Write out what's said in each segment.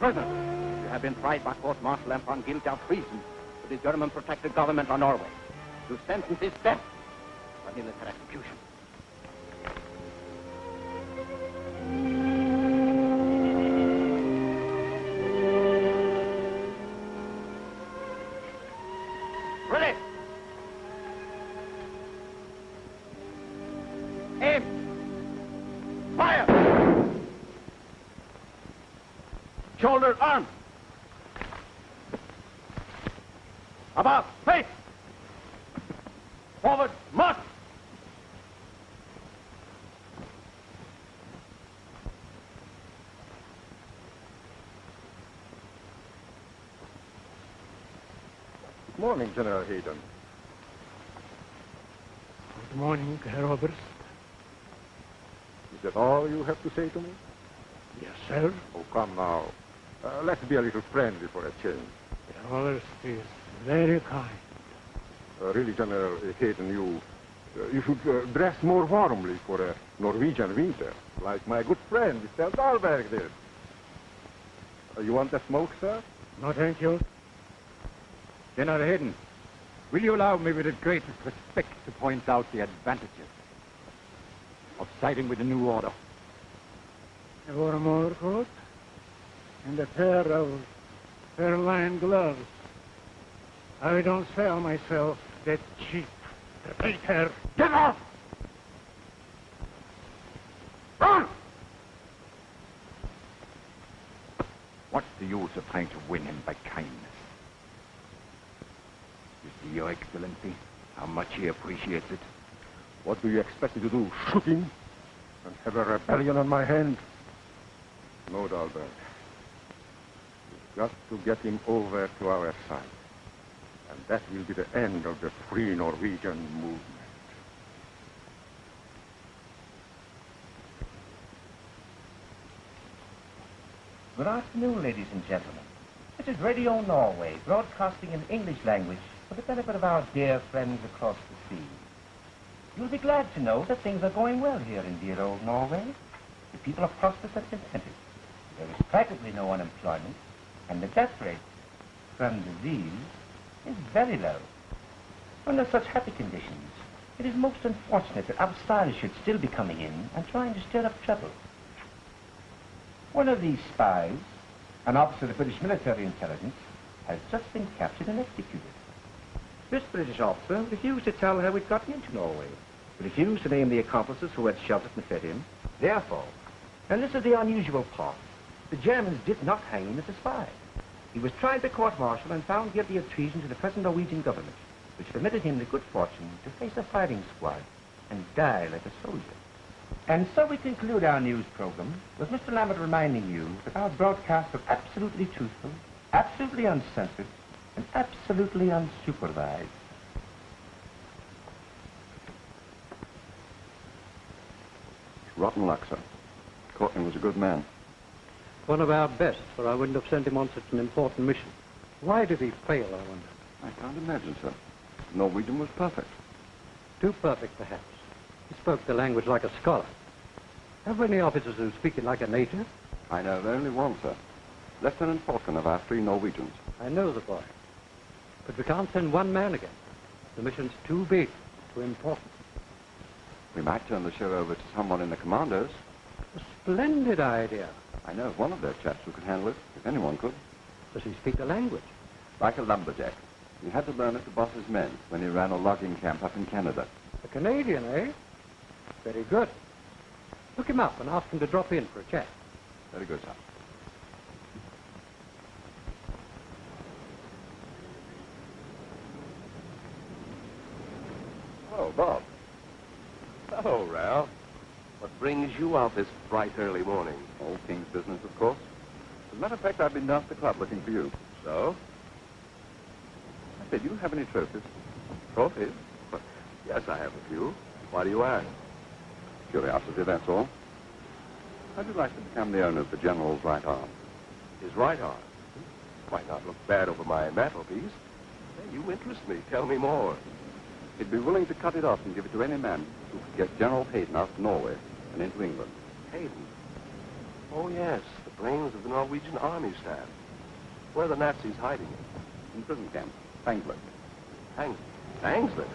Prisoner, you have been tried by court-martial and found guilty of treason to the German-protected government of Norway. Your sentence is death or military execution. Ready! Aim! Fire! Shoulder, arm! About, face! Forward, march! Good morning, General Heden. Good morning, Herr Oberst. Is that all you have to say to me? Yes, sir. Oh, come now. Let's be a little friendly for a change. Herr Oberst is very kind. Really, General Heden, you should dress more warmly for a Norwegian winter, like my good friend, Mr. Dahlberg did. You want a smoke, sir? No, thank you. General Heden, will you allow me with the greatest respect to point out the advantages of siding with the new order? A warm overcoat and a pair of fur-lined gloves. I don't sell myself that cheap. Traitor! Get off! Run! What's the use of trying to win him by kindness? You see, Your Excellency, how much he appreciates it. What do you expect me to do? Shoot him? And have a rebellion on my hands? No, Dahlberg. We've got to get him over to our side. And that will be the end of the Free Norwegian movement. Good afternoon, ladies and gentlemen. This is Radio Norway, broadcasting in English language for the benefit of our dear friends across the sea. You'll be glad to know that things are going well here in dear old Norway. The people are prosperous and contented. There is practically no unemployment, and the death rate from disease is very low. Under such happy conditions, it is most unfortunate that outsiders should still be coming in and trying to stir up trouble. One of these spies, an officer of the British military intelligence, has just been captured and executed. This British officer refused to tell how he'd gotten into Norway. He refused to name the accomplices who had sheltered and fed him. Therefore, and this is the unusual part, the Germans did not hang him as a spy. He was tried by court-martial and found guilty of treason to the present Norwegian government, which permitted him the good fortune to face a firing squad and die like a soldier. And so we conclude our news program with Mr. Lambert reminding you that our broadcasts are absolutely truthful, absolutely uncensored, and absolutely unsupervised. Rotten luck, sir. Courtney was a good man. One of our best, or I wouldn't have sent him on such an important mission. Why did he fail, I wonder? I can't imagine, sir. Norwegian was perfect. Too perfect, perhaps. He spoke the language like a scholar. Have we any officers who speak it like a native? I know of only one, sir. Lieutenant Falcon of our 3 Norwegians. I know the boy. But we can't send one man again. The mission's too big, too important. We might turn the show over to someone in the Commandos. A splendid idea. I know of one of their chaps who could handle it, if anyone could. Does he speak the language? Like a lumberjack. He had to learn it to boss his men when he ran a logging camp up in Canada. A Canadian, eh? Very good. Look him up and ask him to drop in for a chat. Very good, sir. Oh, Bob. Hello, Ralph. What brings you out this bright early morning? Old King's business, of course. As a matter of fact, I've been down to the club looking for you. So? I said, you have any trophies? Trophies? Yes, I have a few. Why do you ask? Curiosity, that's all. How'd you like to become the owner of the General's right arm? His right arm? Might not look bad over my mantelpiece. Hey, you interest me. Tell me more. He'd be willing to cut it off and give it to any man who could get General Heden out to Norway and into England. Heden? Oh, yes, the brains of the Norwegian army staff. Where are the Nazis hiding it? In prison camp, Frankfurt. Angsley?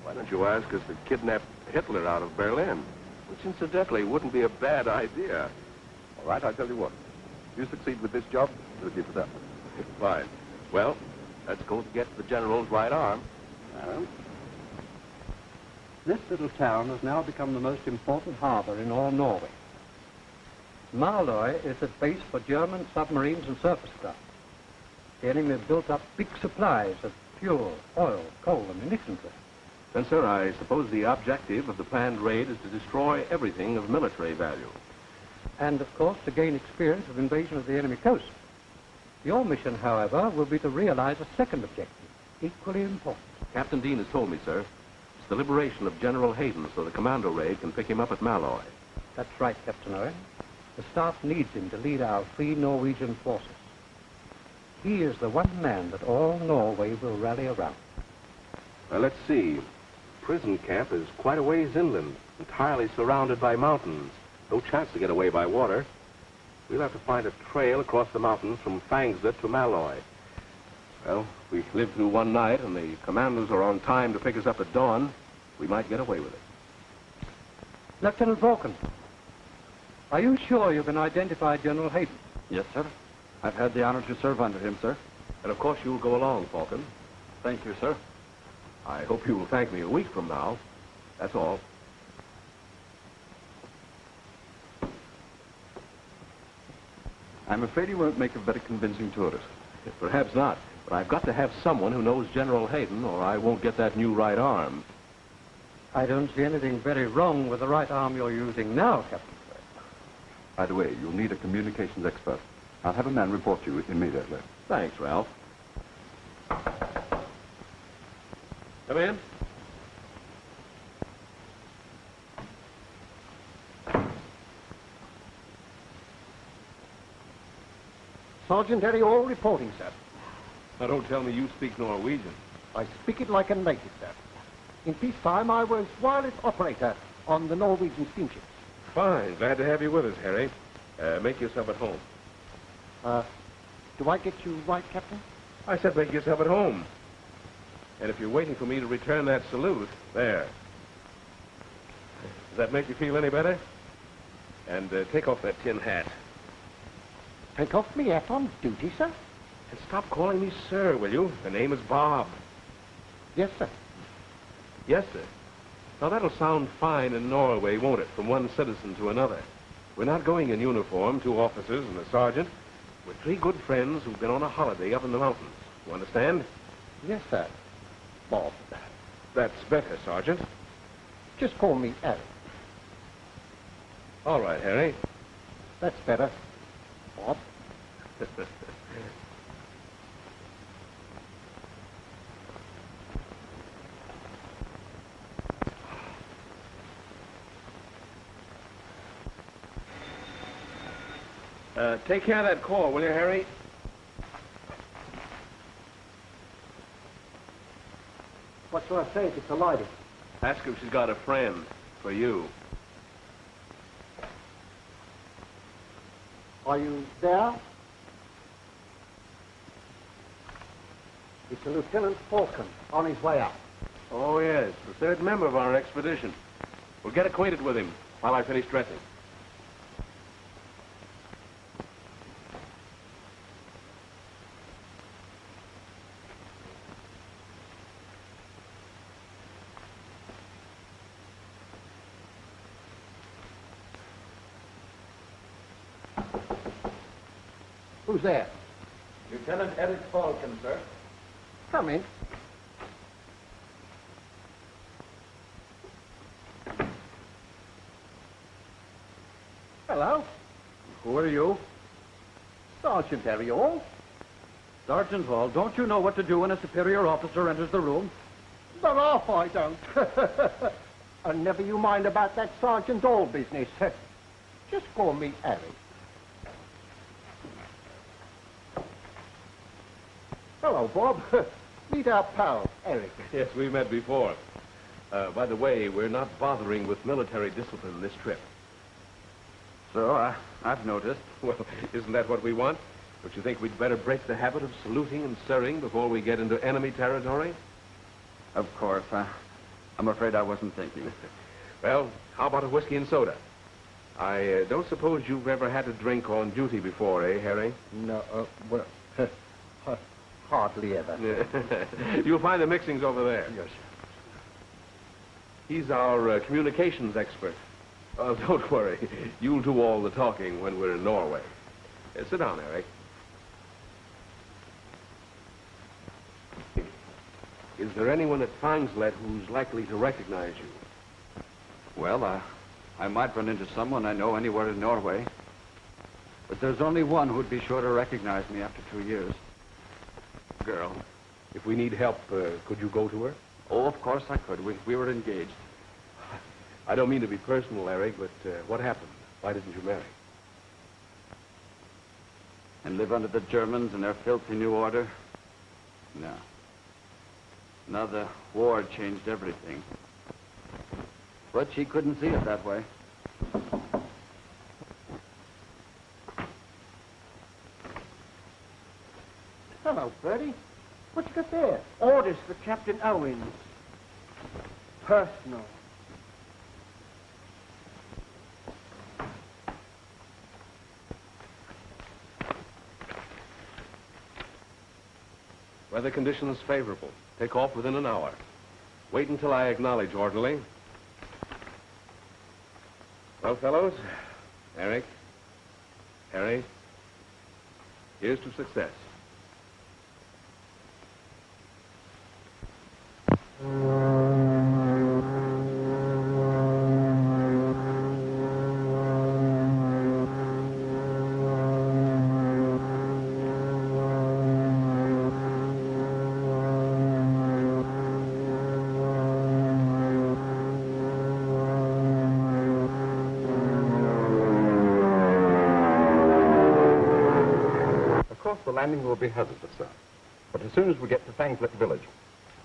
Why don't you ask us to kidnap Hitler out of Berlin? Which, incidentally, wouldn't be a bad idea. All right, I'll tell you what. If you succeed with this job, we'll give it up. Fine. Well, let's go get the general's right arm. Well, this little town has now become the most important harbor in all Norway. Malloy is a base for German submarines and surface craft. The enemy have built up big supplies of fuel, oil, coal, and munitions there. Then, sir, I suppose the objective of the planned raid is to destroy everything of military value. And, of course, to gain experience of invasion of the enemy coast. Your mission, however, will be to realize a second objective, equally important. Captain Dean has told me, sir. It's the liberation of General Heden so the commando raid can pick him up at Malloy. That's right, Captain Owen. The staff needs him to lead our free Norwegian forces. He is the one man that all Norway will rally around. Well, let's see. Prison camp is quite a ways inland, entirely surrounded by mountains. No chance to get away by water. We'll have to find a trail across the mountains from Fangslet to Malloy. Well, if we live through one night and the commandos are on time to pick us up at dawn, we might get away with it. Lieutenant Varconi, are you sure you can identify General Heden? Yes, sir. I've had the honor to serve under him, sir. And of course you'll go along, Falcon. Thank you, sir. I hope you will thank me a week from now. That's all. I'm afraid you won't make a very convincing tourist. Perhaps not, but I've got to have someone who knows General Heden, or I won't get that new right arm. I don't see anything very wrong with the right arm you're using now, Captain. By the way, you'll need a communications expert. I'll have a man report to you immediately. Thanks, Ralph. Come in. Sergeant Eriol reporting, sir. Now, don't tell me you speak Norwegian. I speak it like a native, sir. In peacetime, I was wireless operator on the Norwegian steamships. Fine. Glad to have you with us, Harry. Make yourself at home. Do I get you right, Captain? I said make yourself at home. And if you're waiting for me to return that salute, there. Does that make you feel any better? And take off that tin hat. Take off me hat on duty, sir? And stop calling me sir, will you? The name is Bob. Yes, sir. Yes, sir. Now, that'll sound fine in Norway, won't it, from one citizen to another? We're not going in uniform, 2 officers and a sergeant. We're 3 good friends who've been on a holiday up in the mountains. You understand? Yes, sir. Bob. That's better, Sergeant. Just call me Harry. All right, Harry. That's better. Bob. Take care of that call, will you, Harry? What shall I say if it's a lady? Ask her if she's got a friend for you. Are you there? It's a Lieutenant Falcon on his way out. Oh, yes, the 3rd member of our expedition. We'll get acquainted with him while I finish dressing. Who's there? Lieutenant Eric Falcon, sir. Come in. Hello. Who are you? Sergeant Eriol. Sergeant Hall, don't you know what to do when a superior officer enters the room? Not half I don't. And never you mind about that Sergeant Hall business. Just call me Harry. Hello, Bob. Meet our pal, Eric. Yes, we met before. By the way, we're not bothering with military discipline this trip. So, I've noticed. Well, isn't that what we want? Don't you think we'd better break the habit of saluting and sirring before we get into enemy territory? Of course. I'm afraid I wasn't thinking. Well, how about a whiskey and soda? I don't suppose you've ever had a drink on duty before, eh, Harry? No, well, hardly ever. You'll find the mixings over there. Yes, sir. He's our communications expert. Don't worry. You'll do all the talking when we're in Norway. Sit down, Eric. Is there anyone at Fangslet who's likely to recognize you? Well, I might run into someone I know anywhere in Norway. But there's only one who'd be sure to recognize me after 2 years. Girl, if we need help, could you go to her? Oh, of course I could. We were engaged. I don't mean to be personal, Eric, but what happened? Why didn't you marry? And live under the Germans and their filthy new order? No. Now the war changed everything. But she couldn't see it that way. Hello, Bertie. What you got there? Orders for Captain Owens. Personal. Weather conditions favorable. Take off within an hour. Wait until I acknowledge, orderly. Well, fellows, Eric, Harry, here's to success. The landing will be hazardous, sir. But as soon as we get to Fangslet village,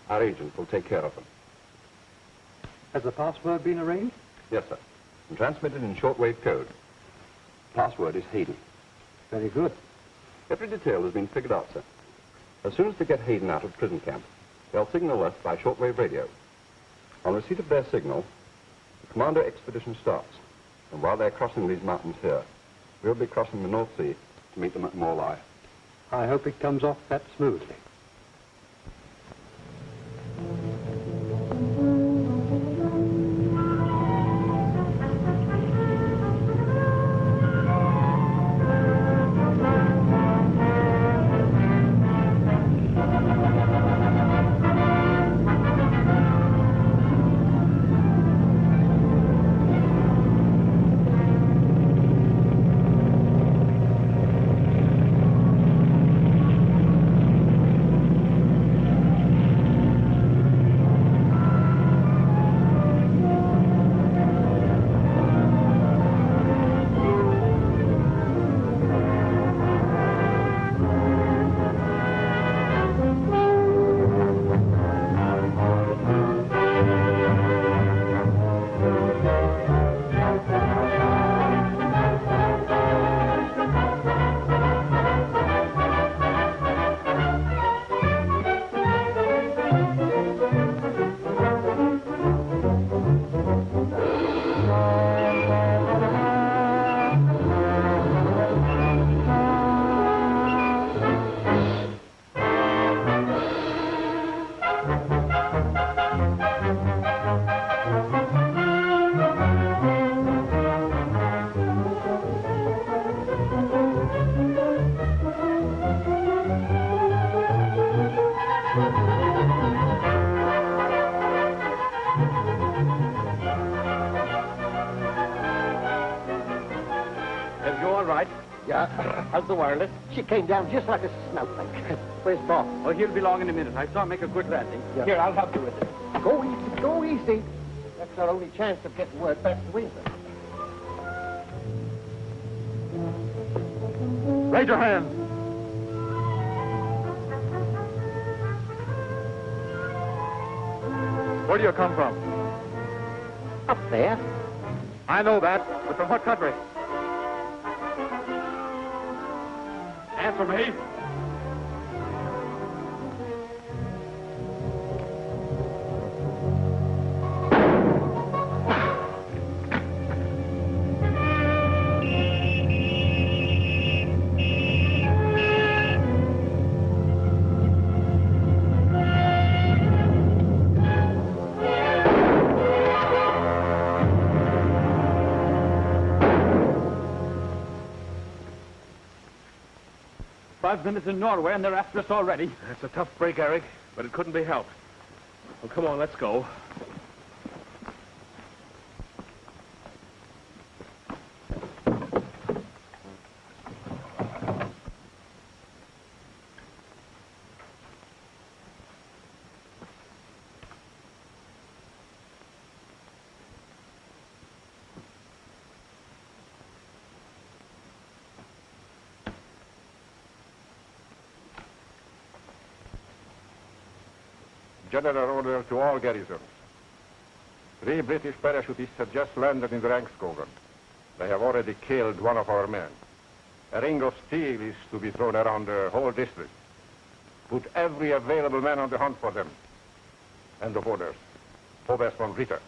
our agent will take care of them. Has the password been arranged? Yes, sir. And transmitted in shortwave code. Password is Heden. Very good. Every detail has been figured out, sir. As soon as they get Heden out of prison camp, they'll signal us by shortwave radio. On receipt of their signal, the commando expedition starts. And while they're crossing these mountains here, we'll be crossing the North Sea to meet them at Morlai. I hope it comes off that smoothly. How's the wireless? She came down just like a snowflake. Where's Bob? Oh, he'll be along in a minute. I saw him make a good landing. Yeah. Here, I'll help you with it. Go easy, go easy. That's our only chance of getting word back to England. Raise your hands. Where do you come from? Up there. I know that, but from what country? Answer me. Five minutes in Norway, and they're after us already. That's a tough break, Eric, but it couldn't be helped. Well, come on, let's go. General order to all garrisons. 3 British parachutists have just landed in the Rangskogen. They have already killed one of our men. A ring of steel is to be thrown around the whole district. Put every available man on the hunt for them. End of orders. Oberst von Ritter.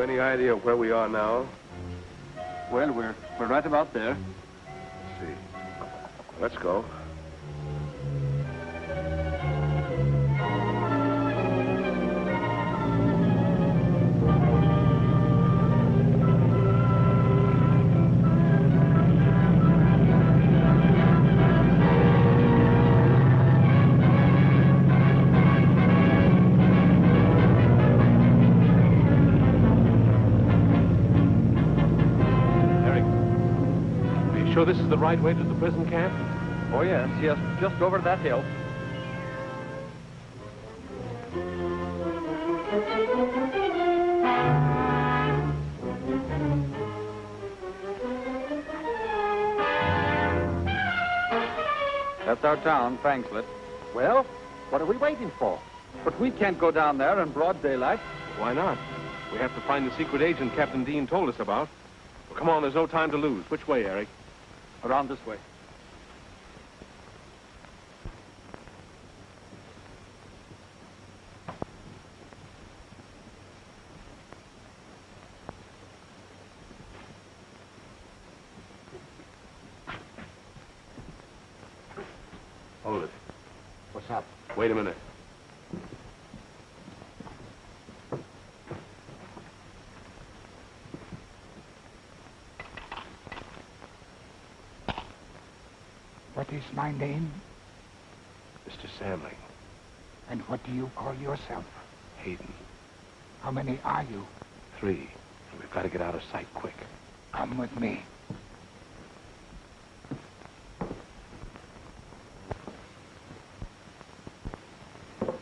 Any idea of where we are now? Well, we're right about there. Let's see. Let's go. Sure this is the right way to the prison camp? Oh, yes, just over that hill. That's our town, Fangslet. Well, what are we waiting for? But we can't go down there in broad daylight. Why not? We have to find the secret agent Captain Dean told us about. Well, come on, there's no time to lose. Which way, Eric? Around this way. Hold it. What's up? Wait a minute. What is my name? Mr. Samling. And what do you call yourself? Heden. How many are you? 3. And we've got to get out of sight quick. Come with me.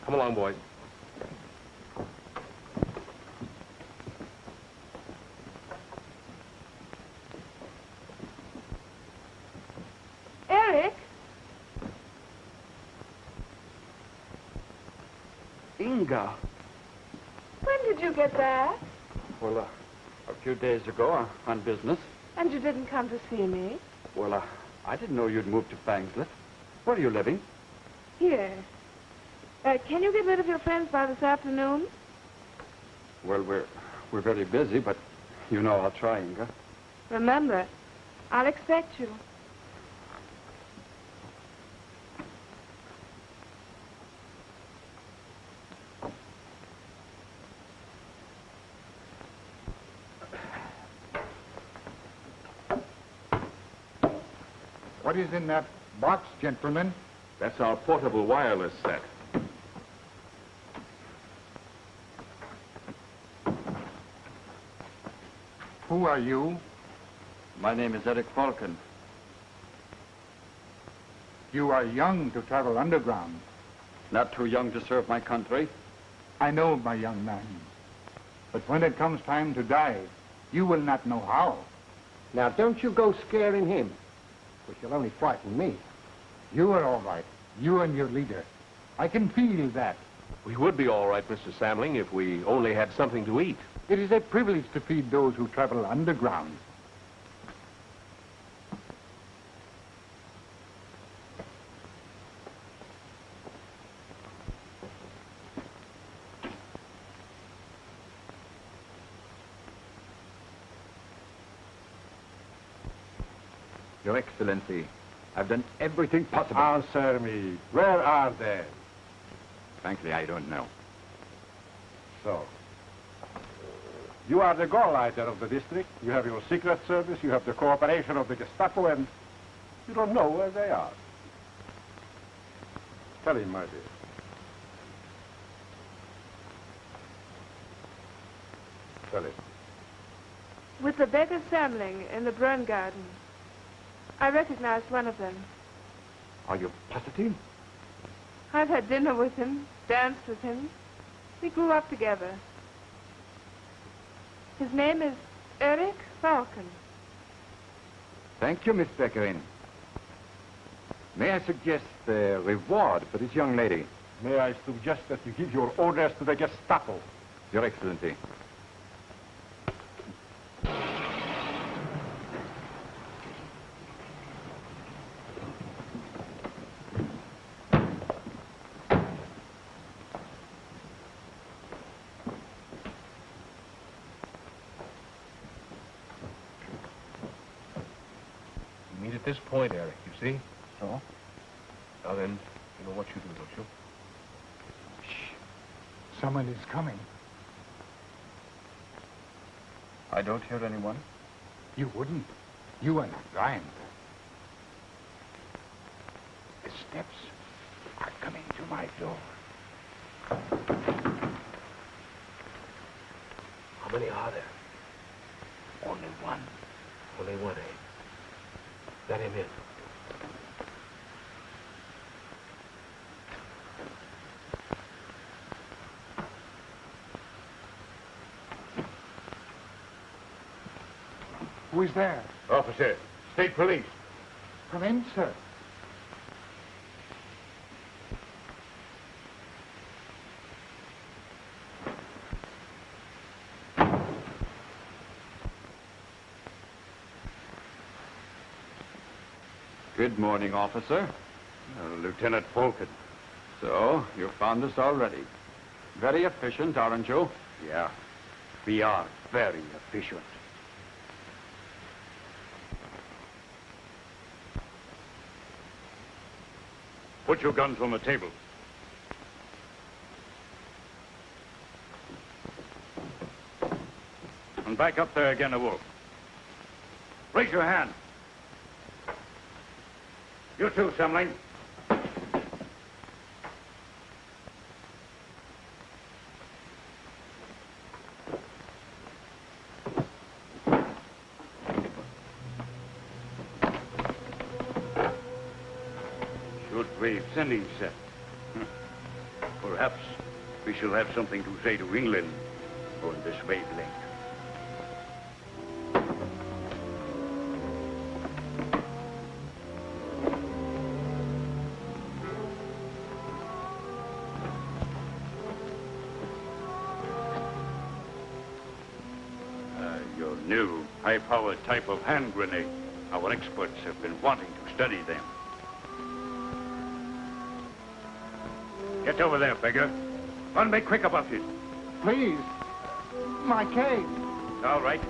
Come along, boys. Eric? Inga. When did you get back? Well, a few days ago on business. And you didn't come to see me? Well, I didn't know you'd moved to Fangslet. Where are you living? Here. Can you get rid of your friends by this afternoon? Well, we're very busy, but you know I'll try, Inga. Remember, I'll expect you. What is in that box, gentlemen? That's our portable wireless set. Who are you? My name is Eric Falcon. You are young to travel underground. Not too young to serve my country. I know, my young man. But when it comes time to die, you will not know how. Now, don't you go scaring him, because you'll only frighten me. You are all right. You and your leader. I can feel that. We would be all right, Mr. Samling, if we only had something to eat. It is a privilege to feed those who travel underground. Your Excellency, I've done everything possible. Answer me. Where are they? Frankly, I don't know. So, you are the Gauleiter of the district. You have your secret service. You have the cooperation of the Gestapo, and you don't know where they are. Tell him, my dear. Tell him. With the beggar Samling in the Brun Garden. I recognized one of them. Are you positive? I've had dinner with him, danced with him. We grew up together. His name is Eric Falcon. Thank you, Miss Beckerin. May I suggest a reward for this young lady? May I suggest that you give your orders to the Gestapo? Your Excellency. At this point, Eric, you see? So? Now then, you know what you do, don't you? Shh. Someone is coming. I don't hear anyone. You wouldn't. You are not blind. The steps are coming to my door. How many are there? Only one. Only one, eh? Let him in. Who is there? Officer, state police. Come in, sir. Good morning, officer. Lieutenant Falcon. So, you found us already. Very efficient, aren't you? Yeah, we are very efficient. Put your guns on the table. And back up there again, a wolf. Raise your hand. You too, Samling. Short-wave sending set. Perhaps we shall have something to say to England on this wavelength. Your new high-powered type of hand grenade. Our experts have been wanting to study them. Get over there, beggar. Run me quick about it. Please. My cane. All right.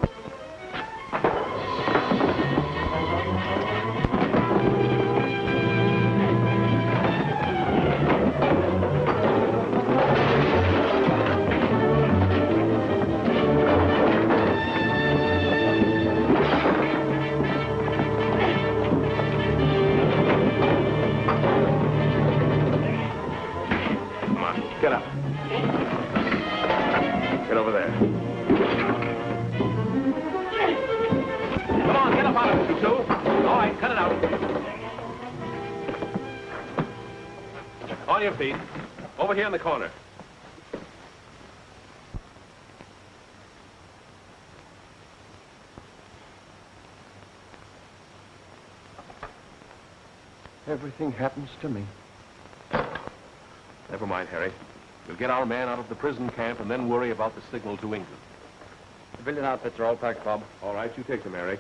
to. All right, cut it out. On your feet. Over here in the corner. Everything happens to me. Never mind, Harry. We'll get our man out of the prison camp and then worry about the signal to England. Civilian outfits are all packed, Bob. All right, you take them, Eric.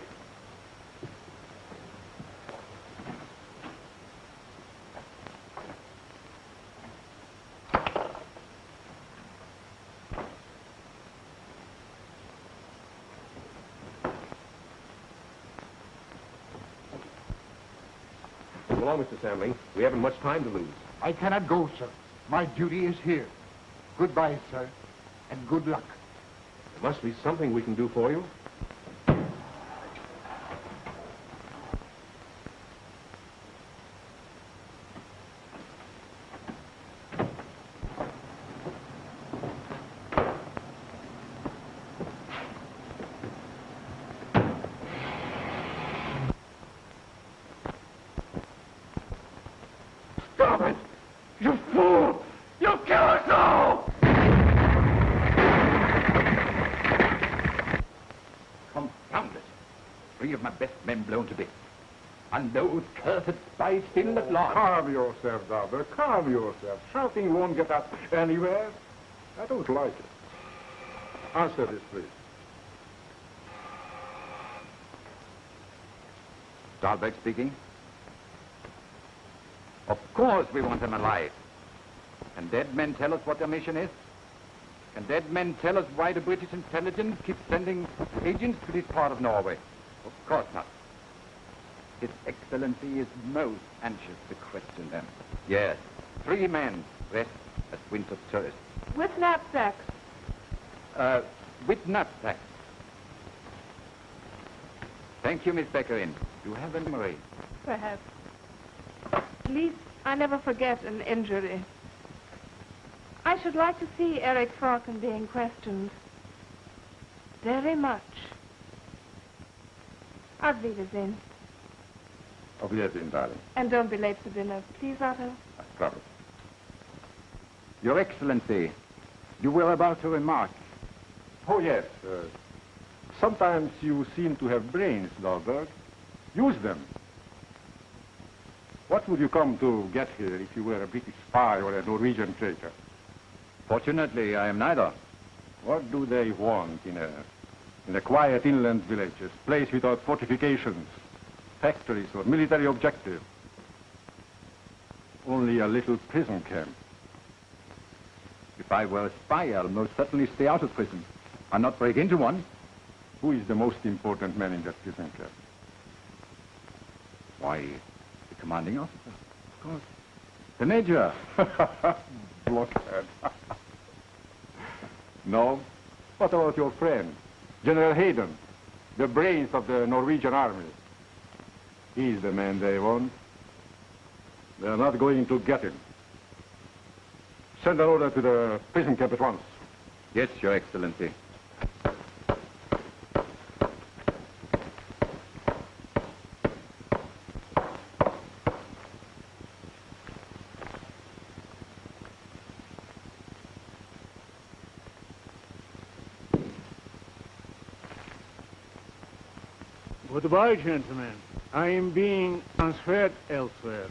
So long, Mr. Samling. We haven't much time to lose. I cannot go, sir. My duty is here. Goodbye, sir, and good luck. There must be something we can do for you. Stop it! You fool! You'll kill us all! Confound it. 3 of my best men blown to bits. And those cursed spies still at large. Calm yourself, Talbot. Calm yourself. Shouting won't get us anywhere. I don't like it. Answer this, please. Talbot speaking. Of course we want them alive. Can dead men tell us what their mission is? Can dead men tell us why the British intelligence keeps sending agents to this part of Norway? Of course not. His Excellency is most anxious to question them. Yes, 3 men rest as winter tourists. With knapsacks. With knapsacks. Thank you, Miss Beckerin. You have a memory. Perhaps. At least I never forget an injury. I should like to see Eric Falcon being questioned. Very much. Auf Wiedersehen. Auf Wiedersehen, darling. And don't be late for dinner. Please, Otto. I promise. Your Excellency, you were about to remark. Oh, yes. Sometimes you seem to have brains, Dahlberg. Use them. What would you come to get here if you were a British spy or a Norwegian traitor? Fortunately, I am neither. What do they want in a quiet inland village, a place without fortifications, factories, or military objective? Only a little prison camp. If I were a spy, I'll most certainly stay out of prison. I'll not break into one. Who is the most important man in that prison camp? Why, the commanding officer, of course. The major. Blockhead. No? What about your friend, General Heden, the brains of the Norwegian army? He's the man they want. They're not going to get him. Send an order to the prison camp at once. Yes, Your Excellency. Goodbye, gentlemen. I am being transferred elsewhere.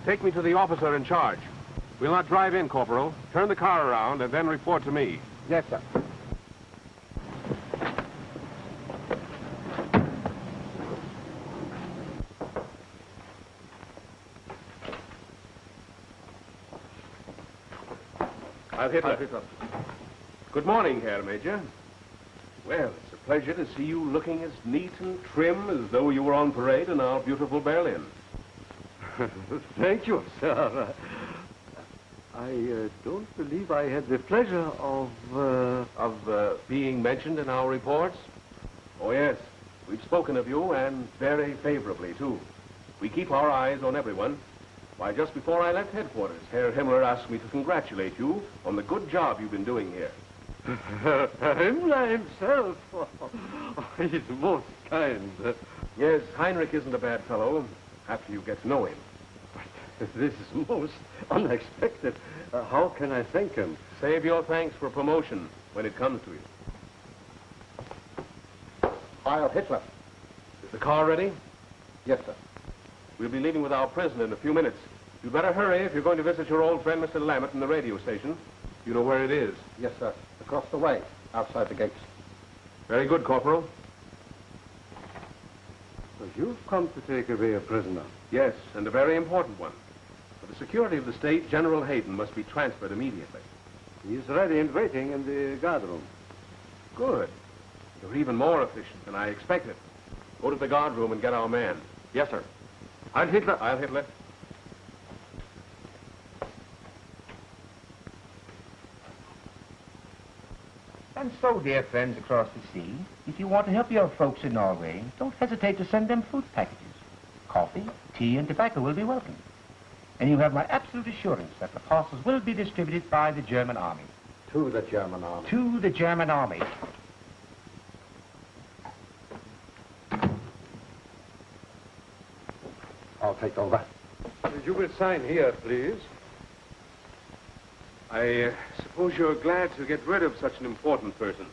Take me to the officer in charge. We'll not drive in, Corporal. Turn the car around and then report to me. Yes, sir. I'll hit her. Good morning, Herr Major. Well, it's a pleasure to see you looking as neat and trim as though you were on parade in our beautiful Berlin. Thank you, sir. I don't believe I had the pleasure of being mentioned in our reports? Oh, yes. We've spoken of you, and very favorably, too. We keep our eyes on everyone. Why, just before I left headquarters, Herr Himmler asked me to congratulate you on the good job you've been doing here. Himmler himself. He's most kind. Yes, Heinrich isn't a bad fellow, after you get to know him. This is most unexpected. How can I thank him? Save your thanks for promotion when it comes to you. Heil Hitler. Is the car ready? Yes, sir. We'll be leaving with our prisoner in a few minutes. You'd better hurry if you're going to visit your old friend, Mr. Lammett, in the radio station. You know where it is. Yes, sir. Across the way, outside the gates. Very good, Corporal. So you've come to take away a prisoner. Yes, and a very important one. For the security of the state, General Heden must be transferred immediately. He's ready and waiting in the guard room. Good. You're even more efficient than I expected. Go to the guard room and get our man. Yes, sir. Heil Hitler. Heil Hitler. And so, dear friends across the sea, if you want to help your folks in Norway, don't hesitate to send them food packages. Coffee, tea, and tobacco will be welcome. And you have my absolute assurance that the parcels will be distributed by the German army. To the German army. To the German army. I'll take over. You will sign here, please. I suppose you're glad to get rid of such an important person.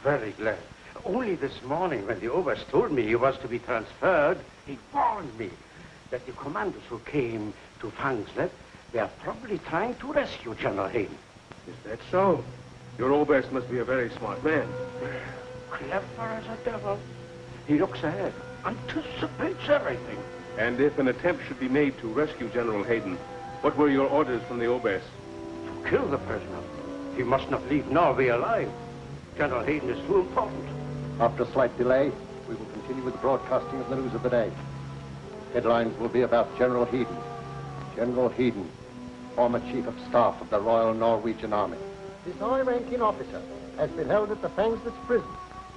Very glad. Only this morning, when the Oberst told me he was to be transferred, he warned me that the commandos who came to Fangslet were probably trying to rescue General Heden. Is that so? Your Oberst must be a very smart man. Clever as a devil. He looks ahead, anticipates everything. And if an attempt should be made to rescue General Heden, what were your orders from the Oberst? To kill the prisoner. He must not leave Norway alive. General Heden is too important. After a slight delay, we will continue with the broadcasting of the news of the day. Headlines will be about General Heden. General Heden, former Chief of Staff of the Royal Norwegian Army. This high-ranking officer has been held at the Fangslet prison.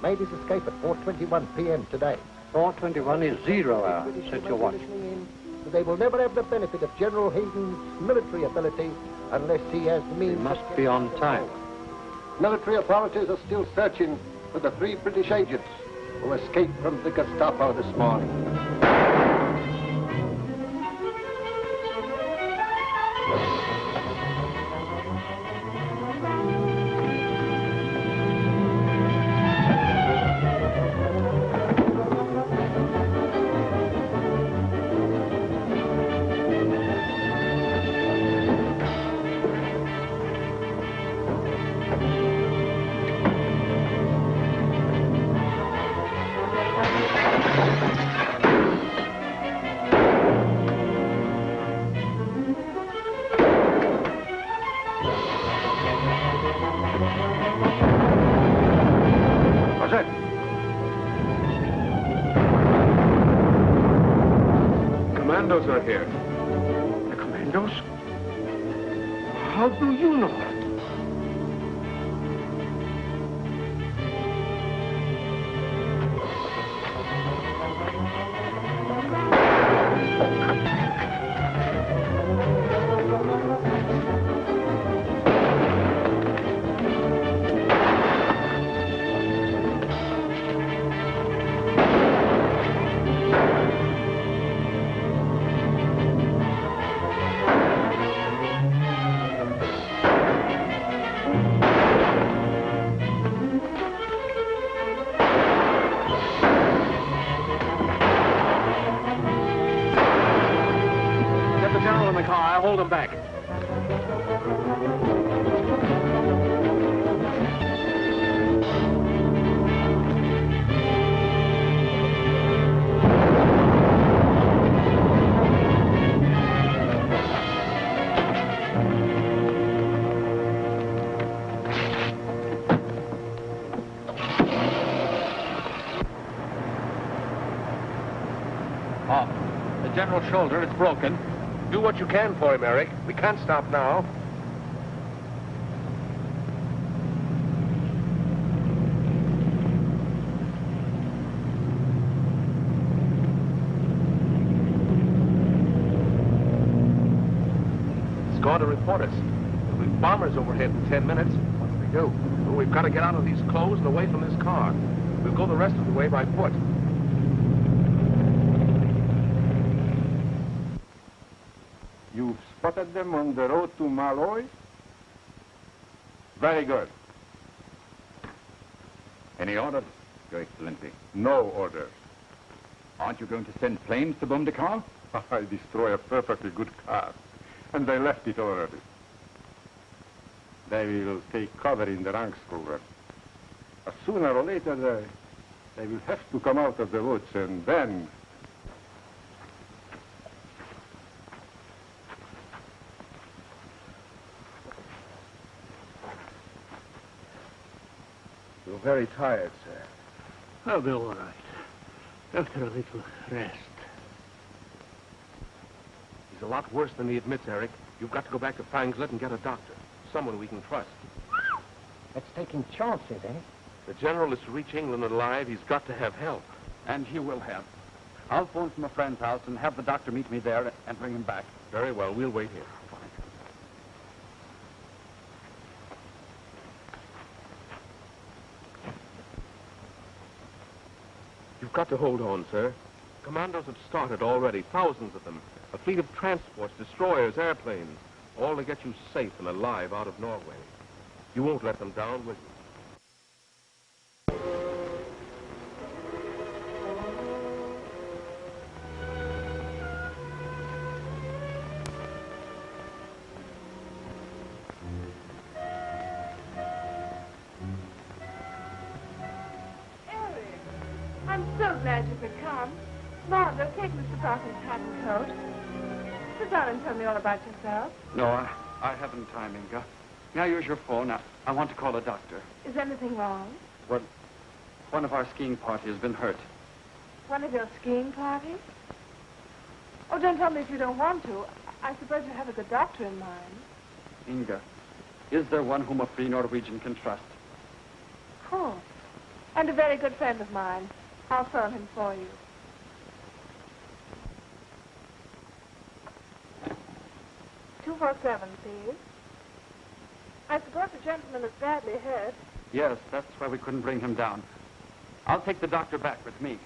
Made his escape at 4:21 p.m. today. 4:21 is 0 hour. Set your watch. They will never have the benefit of General Hayden's military ability unless he has the means. He must be on time. Military authorities are still searching for the 3 British agents who escaped from the Gestapo this morning. Commandos are here. The commandos? How do you know that? Hold them back. The general's shoulder is broken. Do what you can for him, Eric. We can't stop now. on to report us. There'll be bombers overhead in 10 minutes. What do we do? Well, we've got to get out of these clothes and away from this car. We'll go the rest of the way by foot. You've spotted them on the road to Malloy? Very good. Any orders, Your Excellency? No orders. Aren't you going to send planes to bomb the car? I destroy a perfectly good car, and they left it already. They will take cover in the Rangscover. Sooner or later, they will have to come out of the woods, and then... You're very tired, sir. I'll be all right. After a little rest. He's a lot worse than he admits, Eric. You've got to go back to Fangslet and get a doctor. Someone we can trust. That's taking chances, eh? The general is to reach England alive. He's got to have help. And he will have. I'll phone from a friend's house and have the doctor meet me there and bring him back. Very well. We'll wait here. You've got to hold on, sir. Commandos have started already, thousands of them. A fleet of transports, destroyers, airplanes, all to get you safe and alive out of Norway. You won't let them down, will you? I'm so glad you could come. Martha, take Mr. Barton's hat and coat. Sit down and tell me all about yourself. No, I haven't time, Inga. May I use your phone? I want to call a doctor. Is anything wrong? Well, one of our skiing party has been hurt. One of your skiing parties? Oh, don't tell me if you don't want to. I suppose you have a good doctor in mind. Inga, is there one whom a free Norwegian can trust? Of course. And a very good friend of mine. I'll phone him for you. "247, please. I suppose the gentleman is badly hurt. Yes, that's why we couldn't bring him down. I'll take the doctor back with me.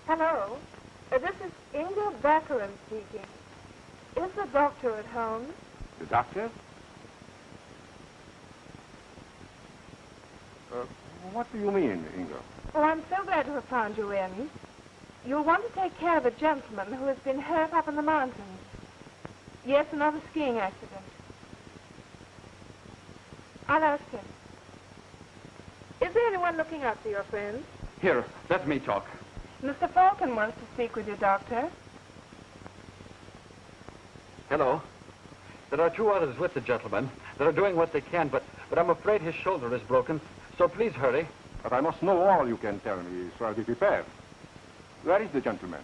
Hello. This is Inga Baccarin speaking. Is the doctor at home? The doctor? What do you mean, Inga? Oh, I'm so glad to have found you in. You'll want to take care of a gentleman who has been hurt up in the mountains. Yes, another skiing accident. I'll ask him. Is there anyone looking after your friend? Here, let me talk. Mr. Falcon wants to speak with you, Doctor. Hello. There are two others with the gentleman. They're doing what they can, but I'm afraid his shoulder is broken. So please hurry. But I must know all you can tell me, so I'll be prepared. Where is the gentleman?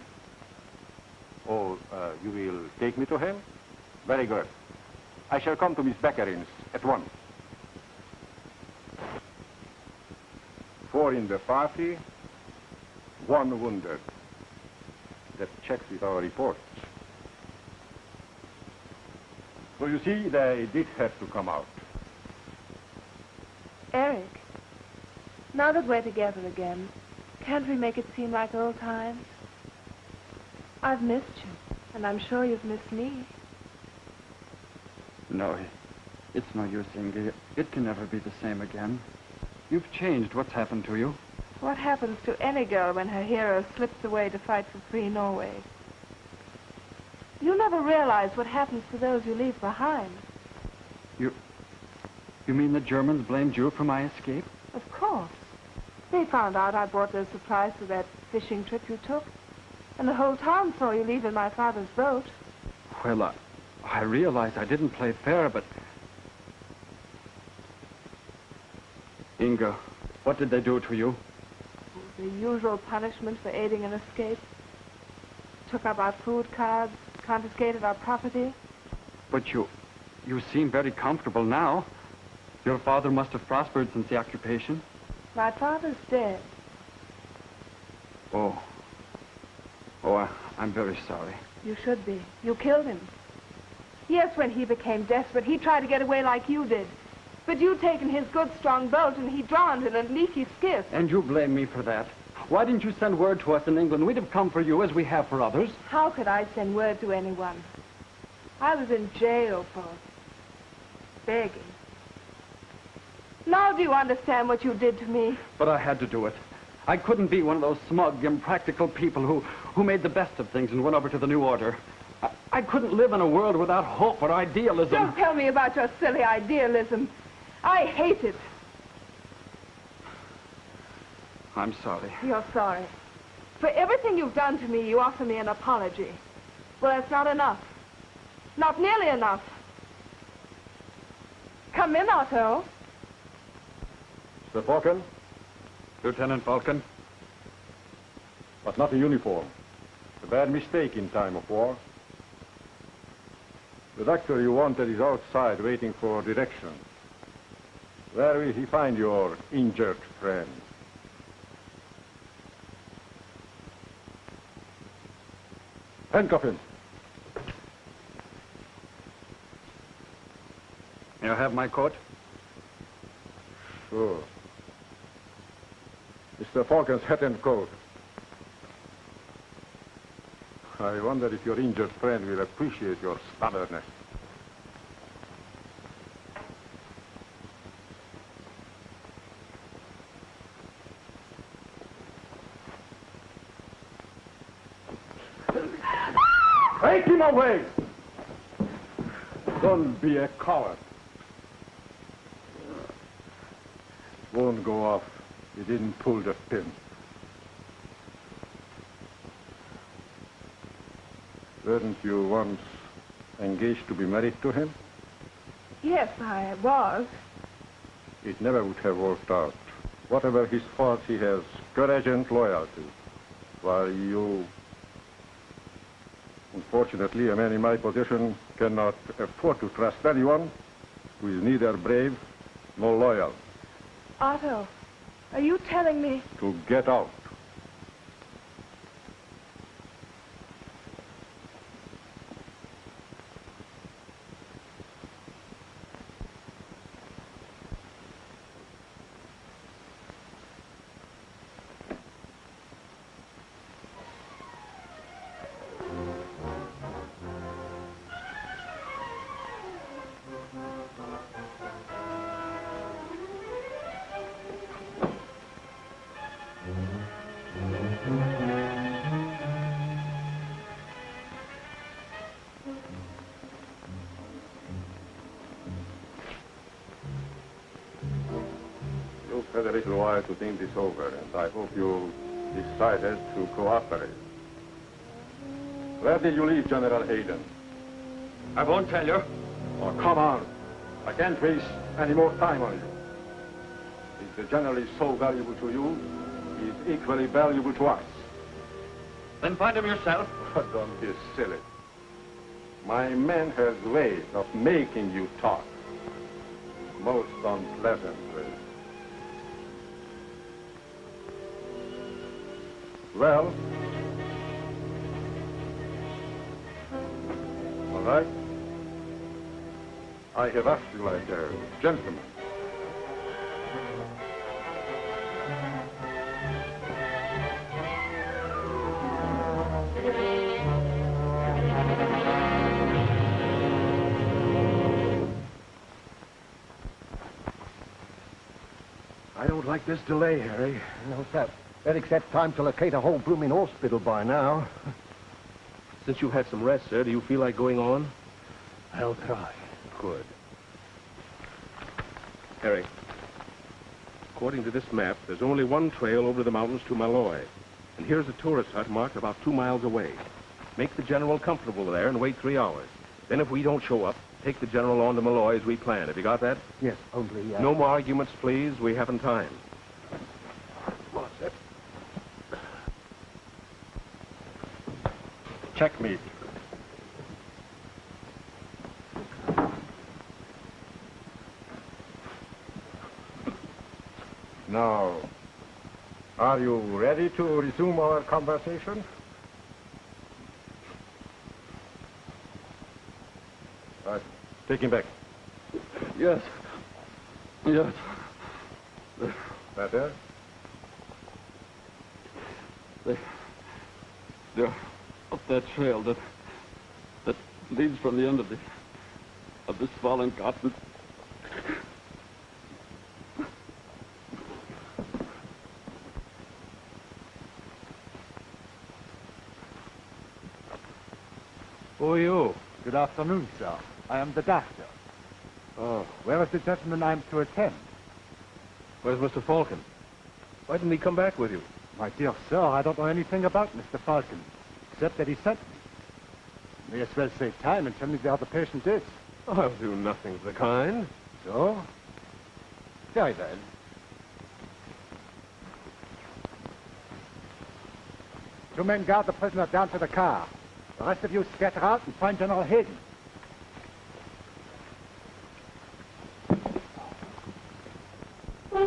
Oh, you will take me to him? Very good. I shall come to Miss Beccarin's at once. 4 in the party, 1 wounded. That checks with our reports. So you see, they did have to come out. Eric, now that we're together again, can't we make it seem like old times? I've missed you, and I'm sure you've missed me. No, it's no use, Inga. It can never be the same again. You've changed. What's happened to you? What happens to any girl when her hero slips away to fight for free Norway? You never realize what happens to those you leave behind. You mean the Germans blamed you for my escape? Of course. They found out I brought those supplies for that fishing trip you took. And the whole town saw you leave in my father's boat. Well, I realize I didn't play fair, but... Inga, what did they do to you? The usual punishment for aiding an escape. Took up our food cards, confiscated our property. But you seem very comfortable now. Your father must have prospered since the occupation. My father's dead. Oh, I'm very sorry. You should be. You killed him. Yes, when he became desperate, he tried to get away like you did. But you'd taken his good, strong boat, and he drowned in a leaky skiff. And you blame me for that. Why didn't you send word to us in England? We'd have come for you as we have for others. How could I send word to anyone? I was in jail for begging. Now do you understand what you did to me? But I had to do it. I couldn't be one of those smug, impractical people who made the best of things and went over to the New Order. I couldn't live in a world without hope or idealism. Don't tell me about your silly idealism. I hate it. I'm sorry. You're sorry. For everything you've done to me, you offer me an apology. Well, that's not enough. Not nearly enough. Come in, Otto. Mr. Falcon? Lieutenant Falcon? But not a uniform. A bad mistake in time of war. The doctor you wanted is outside waiting for direction. Where will he find your injured friend? Handcuff him. You have my coat? Sure. Mr. Falcon's hat and coat. I wonder if your injured friend will appreciate your stubbornness. Take him away! Don't be a coward. Won't go off. He didn't pull the pin. Weren't you once engaged to be married to him? Yes, I was. It never would have worked out. Whatever his faults, he has courage and loyalty. While you... Unfortunately, a man in my position cannot afford to trust anyone who is neither brave nor loyal. Otto, are you telling me? To get out. Had a little while to think this over, and I hope you decided to cooperate. Where did you leave General Heden? I won't tell you. Oh, come on. I can't waste any more time on you. If the general is so valuable to you, he is equally valuable to us. Then find him yourself. Don't be silly. My man has ways of making you talk. Most unpleasant ways. Well, all right. I have asked you like a gentleman. I don't like this delay, Harry. No, sir. Eric's had time to locate a whole blooming hospital by now. Since you've had some rest, sir, do you feel like going on? I'll try. Good. Harry, according to this map, there's only one trail over the mountains to Malloy. And here's a tourist hut marked about 2 miles away. Make the general comfortable there and wait 3 hours. Then if we don't show up, take the general on to Malloy as we planned. Have you got that? Yes, only... No more arguments, please. We haven't time. Come on, sir. Checkmate. Now, are you ready to resume our conversation? Take him back. Yes. Yes. Right there? They're up that trail that leads from the end of this fallen cotton. Who are you? Good afternoon, sir. I am the doctor. Oh, where is the gentleman I am to attend? Where's Mr. Falcon? Why didn't he come back with you? My dear sir, I don't know anything about Mr. Falcon, except that he sent me. May as well save time and tell me where the patient is. I'll do nothing of the kind. So? Very well. Two men guard the prisoner down to the car. The rest of you scatter out and find General Heden. The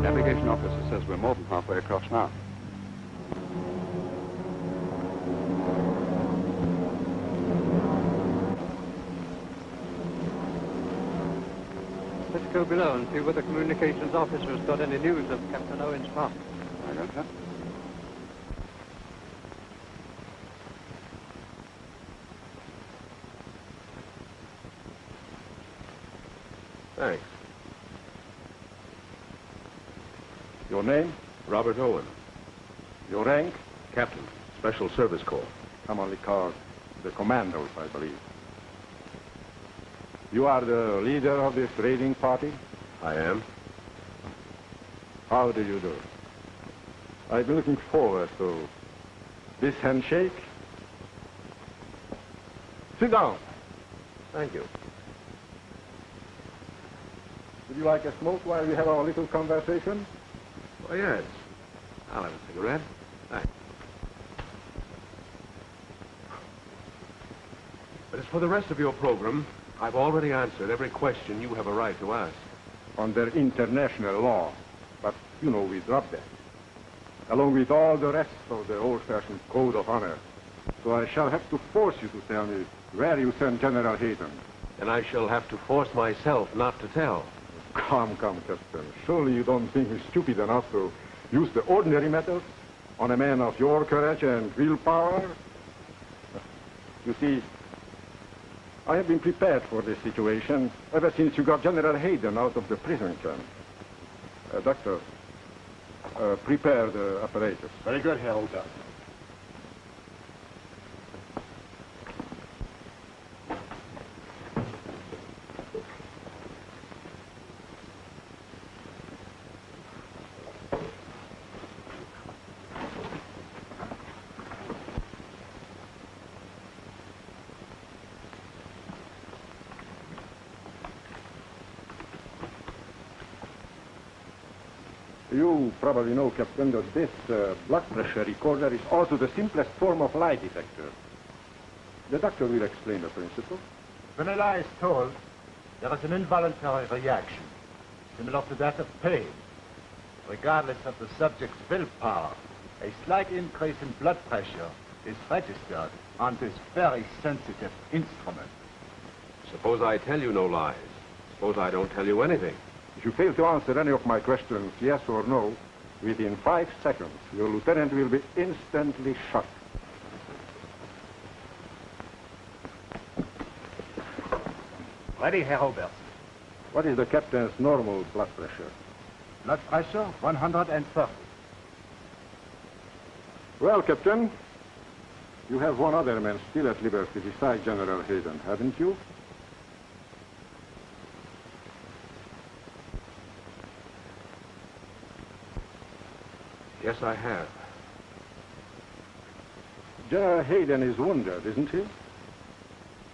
navigation officer says we're more than halfway across now. Let's go below and see whether the communications officer's got any news of Captain Owen's party. I don't know. Thanks. Your name? Robert Owen. Your rank? Captain, Special Service Corps. Commonly called the Commandos, I believe. You are the leader of this raiding party? I am. How do you do? I've been looking forward to this handshake. Sit down. Thank you. Would you like a smoke while we have our little conversation? Oh, yes. I'll have a cigarette. Thanks. But as for the rest of your program, I've already answered every question you have a right to ask. Under international law. But, you know, we dropped that. Along with all the rest of the old-fashioned code of honor. So I shall have to force you to tell me where you sent General Heden. And I shall have to force myself not to tell. Come, Captain. Surely you don't think me stupid enough to use the ordinary methods on a man of your courage and willpower? You see, I have been prepared for this situation ever since you got General Heden out of the prison camp. Doctor, prepare the apparatus. Very good, Herr Olga. You probably know, Captain, that this blood pressure recorder is also the simplest form of lie detector. The doctor will explain the principle. When a lie is told, there is an involuntary reaction, similar to that of pain. Regardless of the subject's willpower, a slight increase in blood pressure is registered on this very sensitive instrument. Suppose I tell you no lies. Suppose I don't tell you anything. If you fail to answer any of my questions, yes or no, within 5 seconds, your lieutenant will be instantly shot. Ready, Herr Oberst. What is the captain's normal blood pressure? Blood pressure, 130. Well, Captain, you have one other man still at liberty besides General Heden, haven't you? Yes, I have. General Heden is wounded, isn't he?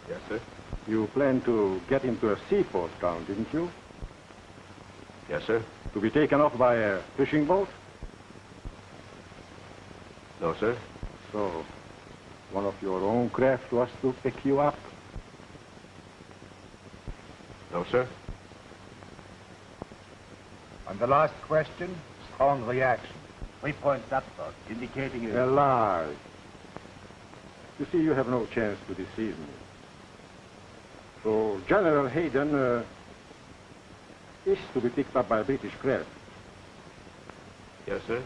Yes, sir. You planned to get him to a seaport town, didn't you? Yes, sir. To be taken off by a fishing boat? No, sir. So, one of your own craft was to pick you up? No, sir. On the last question, strong reaction. 3 points upward, indicating A lie. You see, you have no chance to deceive me. So General Heden is to be picked up by British craft. Yes, sir.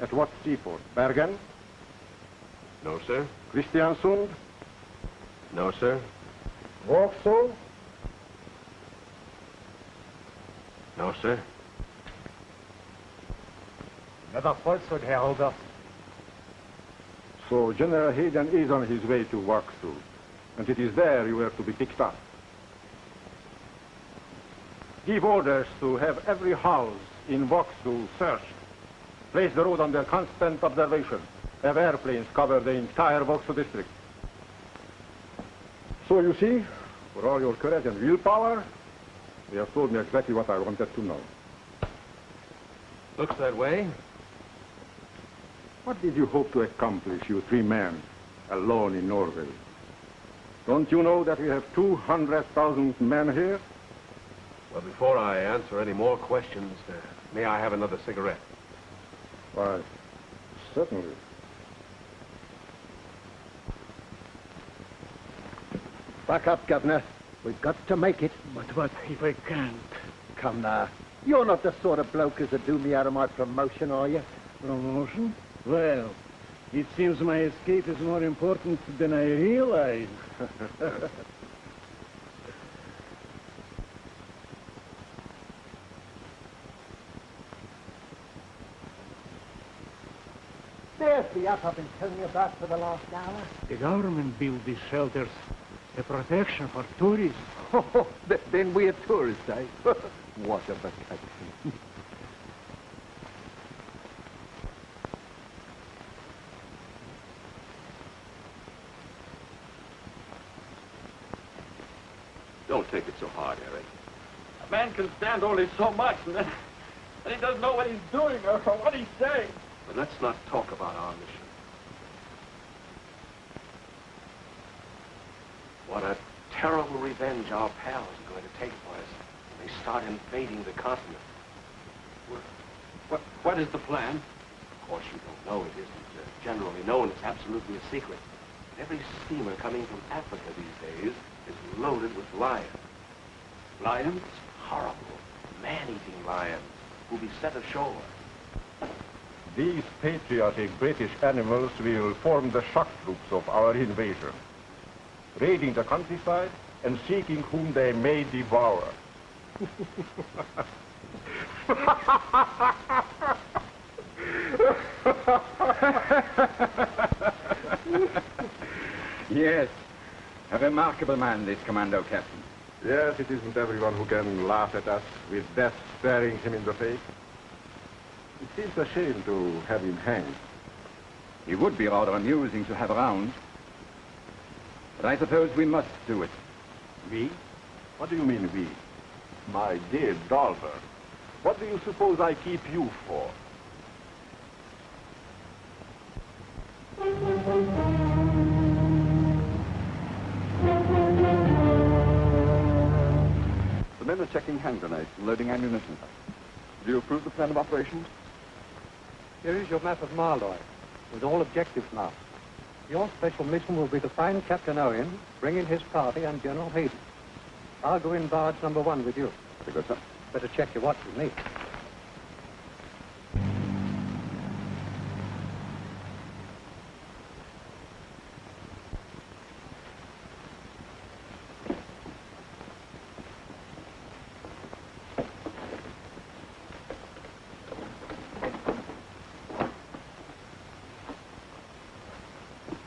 At what seaport? Bergen? No, sir. Kristiansund? No, sir. Vauxhall? No, sir. Another falsehood, Herr Ober. So General Heden is on his way to Vauxhall, and it is there you were to be picked up. Give orders to have every house in Vauxhall searched. Place the road under constant observation. Have airplanes cover the entire Vauxhall district. So you see, for all your courage and willpower, you have told me exactly what I wanted to know. Looks that way. What did you hope to accomplish, you three men, alone in Norway? Don't you know that we have 200,000 men here? Well, before I answer any more questions, may I have another cigarette? Why, certainly. Back up, Governor. We've got to make it. But what if I can't? Come now. You're not the sort of bloke who's to do me out of my promotion, are you? Promotion? Well, it seems my escape is more important than I realize. There's the yacht I've been telling you about for the last hour. The government built these shelters, a protection for tourists. Oh, then we're tourists, eh? What a vacation. Don't take it so hard, Eric. A man can stand only so much, and then he doesn't know what he's doing or what he's saying. But let's not talk about our mission. What a terrible revenge our pals are going to take for us when they start invading the continent. What is the plan? Of course, you don't know. It isn't generally known. It's absolutely a secret. Every steamer coming from Africa these days is loaded with lions. Lions? Horrible, man-eating lions who'll be set ashore. These patriotic British animals will form the shock troops of our invasion, raiding the countryside and seeking whom they may devour. Yes, a remarkable man, this commando captain. Yes, it isn't everyone who can laugh at us with death staring him in the face. It seems a shame to have him hanged. He would be rather amusing to have around. But I suppose we must do it. We? What do you mean, we? My dear Dalbert, what do you suppose I keep you for? The men are checking hand grenades and loading ammunition. Do you approve the plan of operations? Here is your map of Marlow, with all objectives marked. Your special mission will be to find Captain Owen, bring in his party, and General Heden. I'll go in barge number 1 with you. Very good, sir. Better check your watch with me.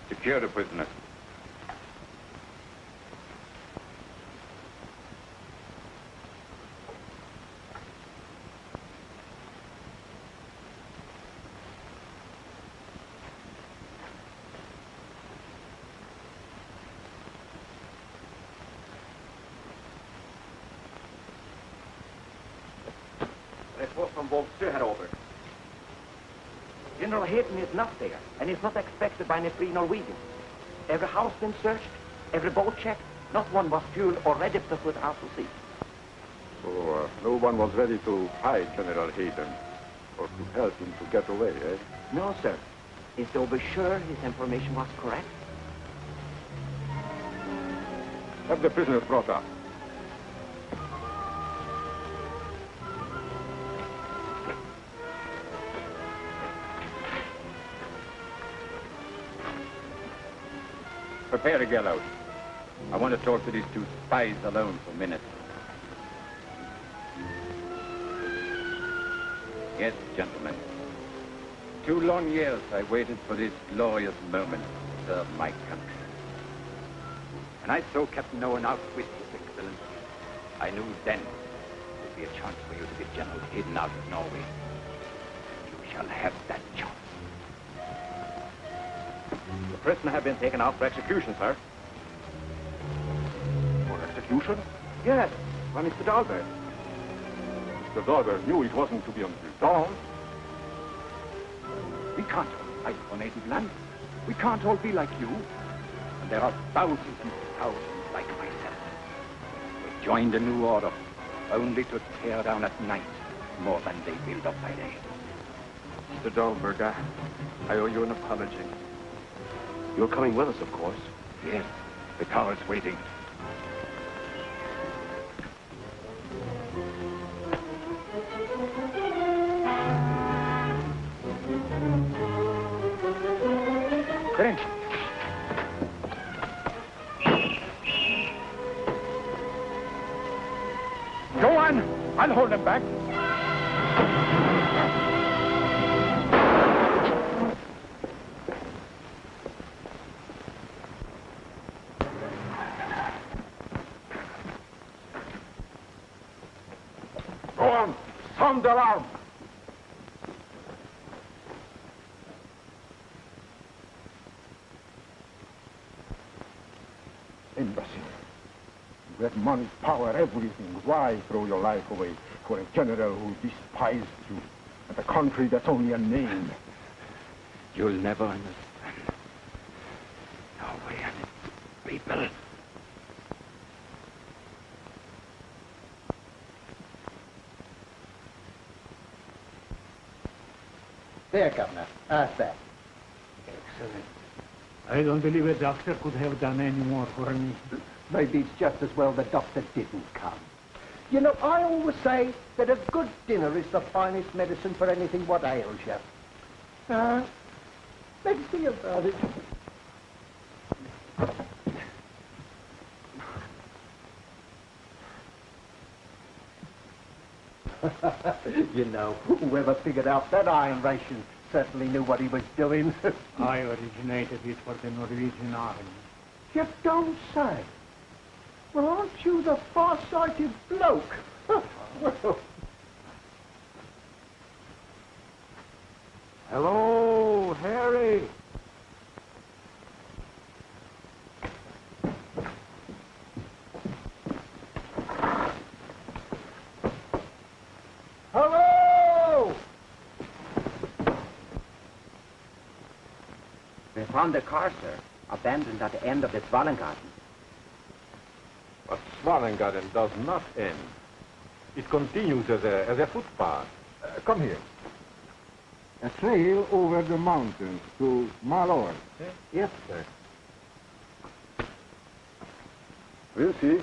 Secure the prisoner. Report from Vauxhall, Herr Ober. General Heden is not there, and is not expected by any free Norwegians. Every house been searched, every boat checked, not one was fueled or ready to put out to sea. So no one was ready to fight General Heden, or to help him to get away, eh? No, sir. Is the Ober sure his information was correct? Have the prisoners brought up. Prepare to get out. I want to talk to these two spies alone for a minute. Yes, gentlemen. 2 long years I waited for this glorious moment to serve my country. When I saw Captain Owen outwit His Excellency, I knew then there would be a chance for you to get General Heden out of Norway. You shall have that chance. The prisoner have been taken out for execution, sir. For execution? Yes, by Mr. Talbot. Mr. Talbot knew it wasn't to be until dawn. We can't all fight for native land. We can't all be like you. And there are thousands and thousands like myself. We joined a new order, only to tear down at night more than they build up by day. Mr. Dahlberg, I owe you an apology. You're coming with us, of course. Yes, the car is waiting. French. Go on! I'll hold them back. Go on! Sound the alarm! Imbecile. You had money, power, everything. Why throw your life away for a general who despised you and a country that's only a name? You'll never understand. Norway and its people. There, Governor. How's that? Excellent. I don't believe a doctor could have done any more for me. Maybe it's just as well the doctor didn't come. You know, I always say that a good dinner is the finest medicine for anything what ails you. Let's see about it. You know, whoever figured out that iron ration certainly knew what he was doing. I originated it for the Norwegian army. You don't say. Well, aren't you the far-sighted bloke? Well. Hello, Harry. Hello! We found the car, sir, abandoned at the end of the Svalengarten. But Svalengarten does not end. It continues as a footpath. Come here. A trail over the mountains to Malor. Yes, sir. We'll see.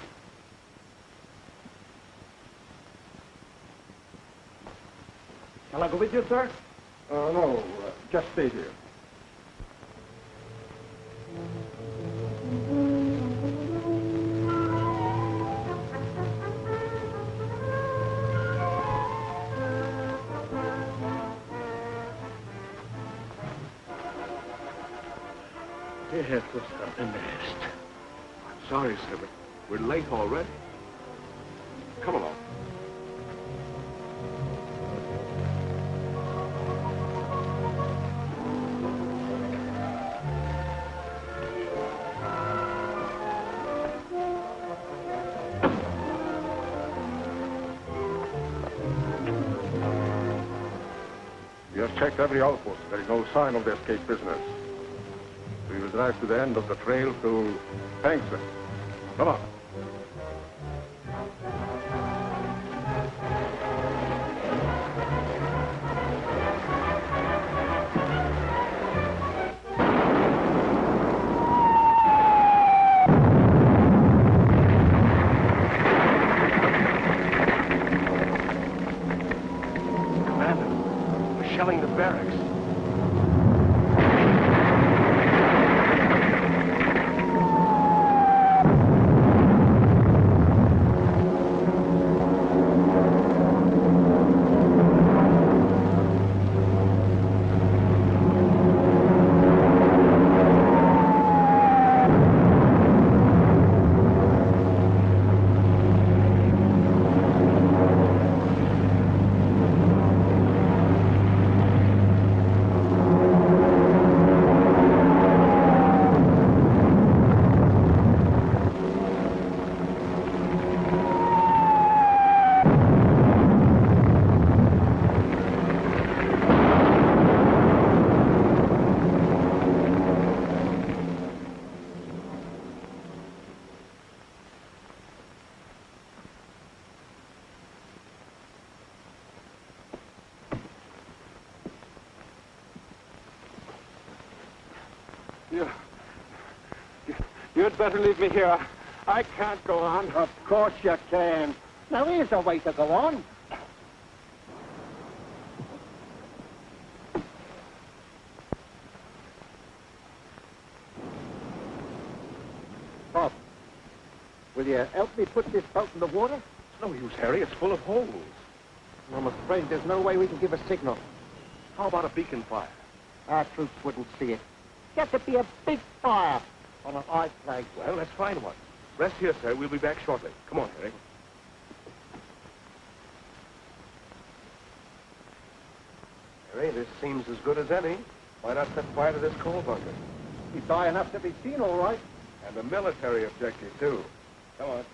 Shall I go with you, sir? No, just stay here. We have to start the nest. I'm sorry, sir, but we're late already. Come along. We have checked every outpost. There is no sign of the escaped prisoners. We will drive to the end of the trail to Fangston. Come on. barracks. You'd better leave me here. I can't go on. Of course you can. Now, here's a way to go on. Bob, will you help me put this boat in the water? It's no use, Harry. It's full of holes. I'm afraid there's no way we can give a signal. How about a beacon fire? Our troops wouldn't see it. Got to be a big fire on a high place. Well, let's find one. Rest here, sir. We'll be back shortly. Come on, Harry. Harry, this seems as good as any. Why not set fire to this coal bunker? He's high enough to be seen, all right. And a military objective, too. Come on.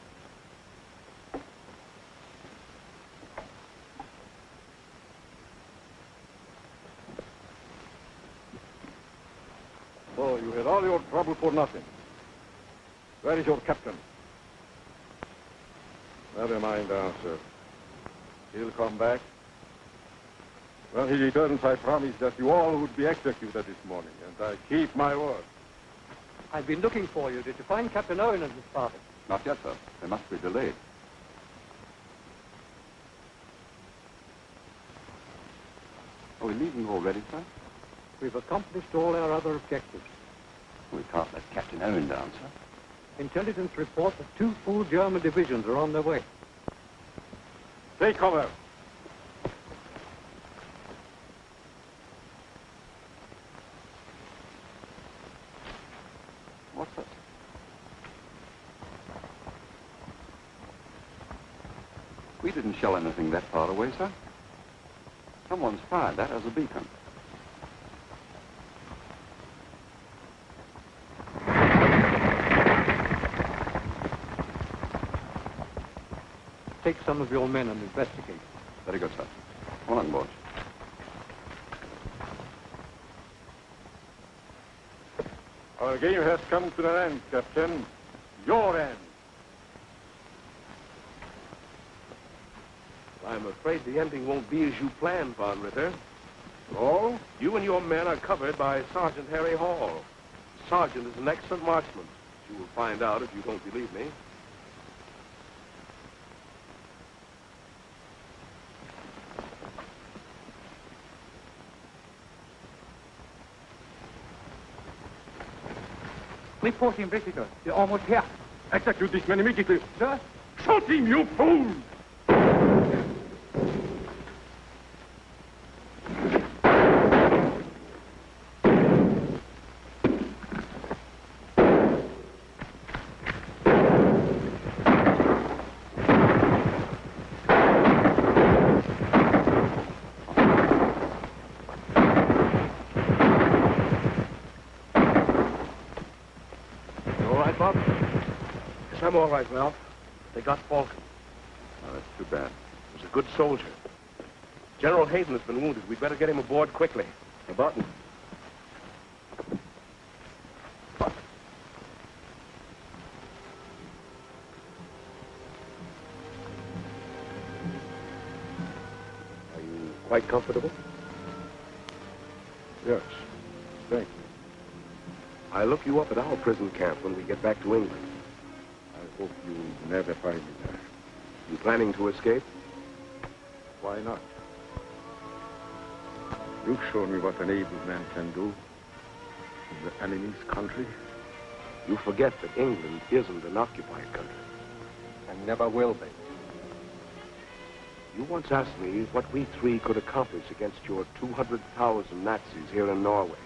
So you had all your trouble for nothing. Where is your captain? Never mind the answer. He'll come back. When he returns, I promise that you all would be executed this morning, and I keep my word. I've been looking for you. Did you find Captain Owen and his party? Not yet, sir. They must be delayed. Are we leaving already, sir? We've accomplished all our other objectives. We can't let Captain Owen down, sir. Intelligence report that 2 full German divisions are on their way. Take cover. What's that? We didn't shell anything that far away, sir. Someone's fired that as a beacon. Take some of your men and investigate. Very good, sir. Come on board. Our game has come to an end, Captain. Your end. I'm afraid the ending won't be as you planned, Von Ritter. Oh? You and your men are covered by Sergeant Harry Hall. The sergeant is an excellent marksman. You will find out if you don't believe me. Reporting visitor. You're almost here. Execute this man immediately. Sir? Shoot him, you fool! I'm all right, Ralph. They got Falcon. Oh, that's too bad. He was a good soldier. General Heden has been wounded. We'd better get him aboard quickly. The button. Are you quite comfortable? Yes. Thank you. I'll look you up at our prison camp when we get back to England. I hope you never find me there. You planning to escape? Why not? You've shown me what an able man can do in the enemy's country. You forget that England isn't an occupied country. And never will be. You once asked me what we three could accomplish against your 200,000 Nazis here in Norway.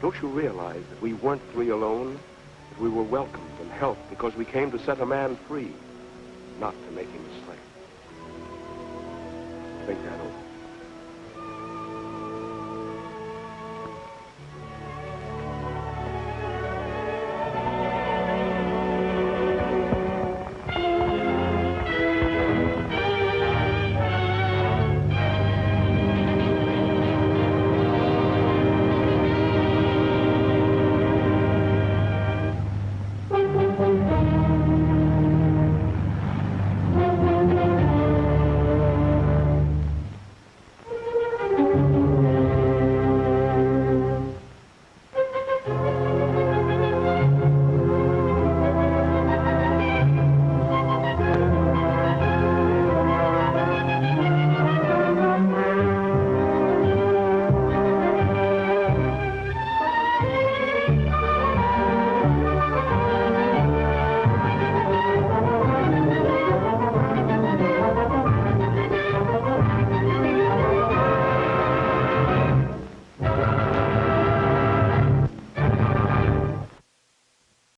Don't you realize that we weren't three alone? That we were welcomed and helped because we came to set a man free, not to make him a slave. Think that over.